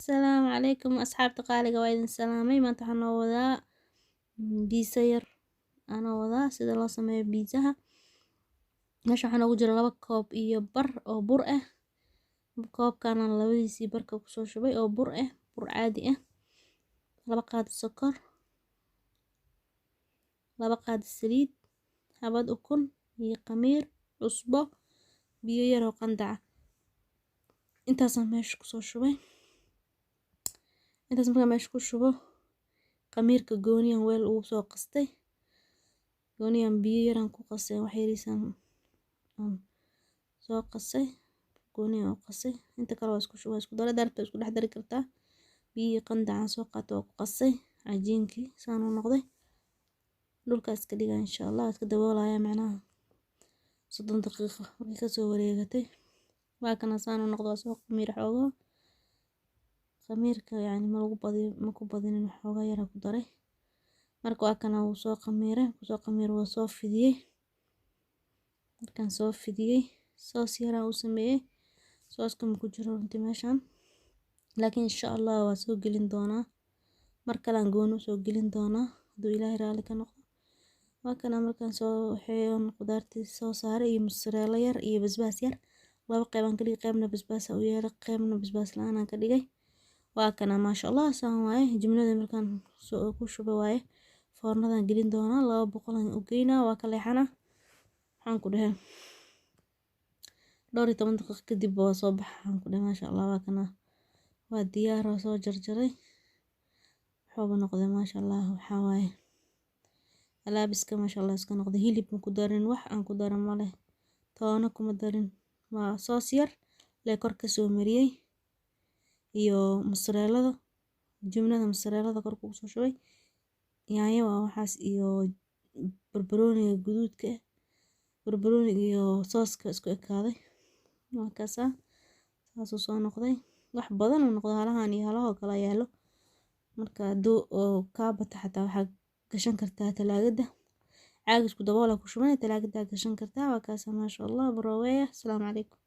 السلام عليكم أصحاب تقالي قوايد سلامي ما تحنا وذا بيتزا ير أنا وذا سيدا الله سمي بيتزاها ماشي waxaan ugu jira 2 koob iyo bar oo bur ah koobkana labadiisii barka ku soo shubay oo bur ah bur caadi ah 2 qaad sokor 2 qaad saliid habad ukun iyo qamiir cusbo biyo yar oo qandac intaas meesha ku soo shubay intaas markaa meesha ku shubo qamiirka gooniyan weel uu soo qastay gooniyan biyo yar aan ku qasay wax yariisan soo qasay gooniyan oo qasay inta kale waa isku dara darta isku dhex dari kartaa biyo qandac aan soo qaato oo ku qasay cajiinkii saan u noqday dhulkaas ka dhigaa insha Allah iska daboolaya macnaha 30 daqiiqo markii ka soo wareegatay waa kana saan u noqdo soo qamiir xoogo qamiirka yani ma ku badinin xooga yar ku daray marka waa kana uu soo qamiir waa soo fidiyay markaan soo fidiyay soos yar uu sameeyay sooska ma ku jiro inta meeshan laakiin insha Allah waa soo gelin doonaa mar kale aan gooni soo gelin doonaa haduu Ilaahay raali ka noqdo waa kana markaan soo waxeeyon qudaartii soo saaray iyo mozzarella yar iyo basbaas yar 2 qayb aan ka dhigay qaybna basbaas u yeelay qaybna basbaas la'aan aan ka dhigay waa kana ma sha Allah saan waaye jumlada markaan soo ku shubo waaye foornadan gelin doonaa 200 aan u geynaa waa ka leexana waxaan ku dhahay 12 daqiiqo kadib waa soo baxaan ku dhahay ma sha Allah waa kana waa diyaar oo soo jarjaray wuxuu noqday ma sha Allah waxa waaye alaabiska ma sha Allah iska noqday hilib ku darin wax aan ku darin ma leh toona kuma darin waa soos yar le kor ka soo mariyay iyo mozzarella jumlada mozzarella kor ku soo shubay yaanyo waa waxaas iyo barbarooniga guduudka barbarooniga iyo sooska isku ekaaday waa kaasa saas oo soo noqday wax badan oo noqdo halahan iyo halaho kala yaalo marka doo oo ka bata xataa waxa gashan kartaa talaagada caag isku dabool ku shubay talaagada gashan kartaa waa kaasa ma sha Allah baraweeya assalaamu calaykum